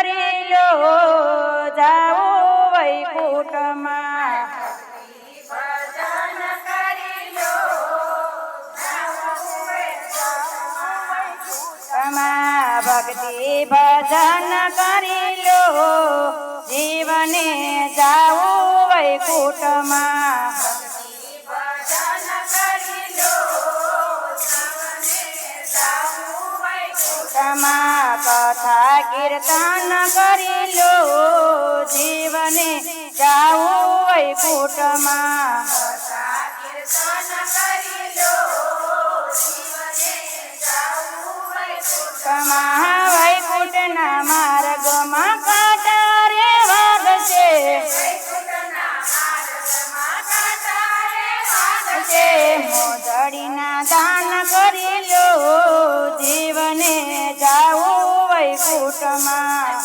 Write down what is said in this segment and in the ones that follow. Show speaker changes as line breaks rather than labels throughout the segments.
કરી લો જાઓ વૈકુંઠમાં ભક્તિ ભજન કરી લો જીવને જાવું વૈકુંઠમાં કથા કીર્તન કરી લો જીવને જાવું વૈકુંઠમાં વૈકુંઠના માર્ગમાં કાંટા રે વાગશે મોજડીના દાન કરી લો જીવને જાવું વૈકુંઠમાં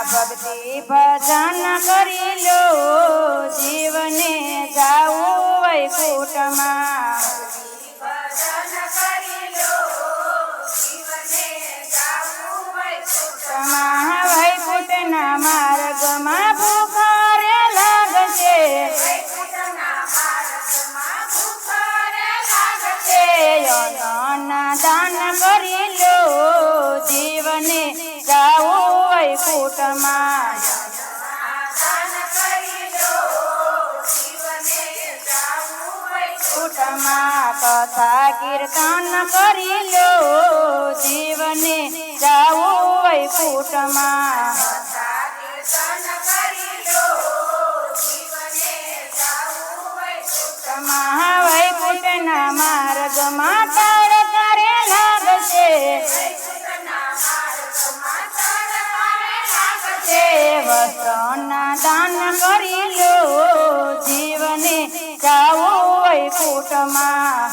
ભક્તિ ભજન કરી લો જીવને જાવું વૈકુંઠમાં વૈકુંઠના માર્ગમાં ભૂખા રે લાગશે દાન કરી લો જીવને જાવું વૈકુંઠમાં કથા કીર્તન કરી લો જીવને જાવું વૈકુંઠમાં વૈકુંઠના માર્ગમાં તારકા રે લાગશે વસ્ત્રોના દાન કરી લો જીવને જાવું વૈકુંઠમાં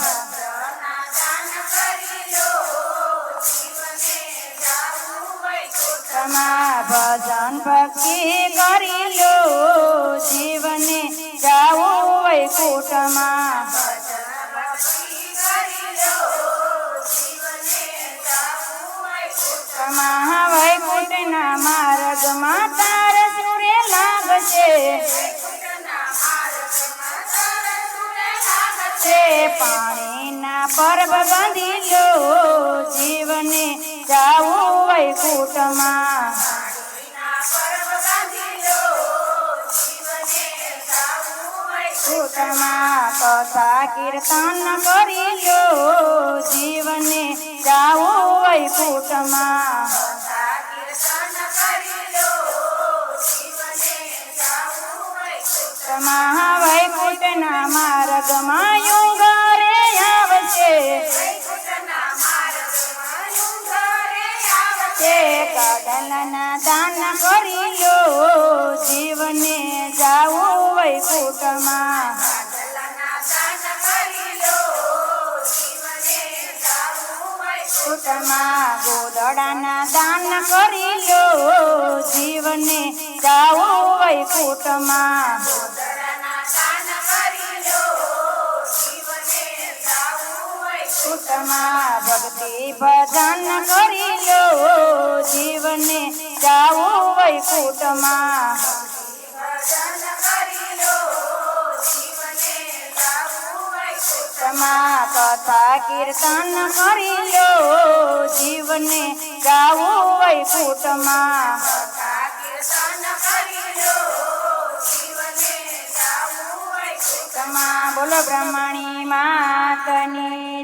ભજન ભક્તિ કરી લો જીવને જાવું વૈકુંઠમાં વૈકુંઠના માર્ગમાં તાર સુરે લાગશે પાણીના પર્વ બાંધી લો જીવને જાવું વૈકુંઠમાં કથા કીર્તન કરી લો જીવને જાવું વૈકુંઠમાં વૈકુંઠના માર્ગમાં યુંગરે આવશે કાગલના દાન કરી લો જીવને જાવું વૈકુંઠમાં ગોદડાના દાન કરી લો જીવને જાવું વૈકુંઠમાં ભક્તિ ભજન કરી લો જીવને જાવું વૈકુંઠમાં કથા કીર્તન કરી લો જીવને જાવું વૈકુંઠમાં બોલો બ્રહ્મણી માતની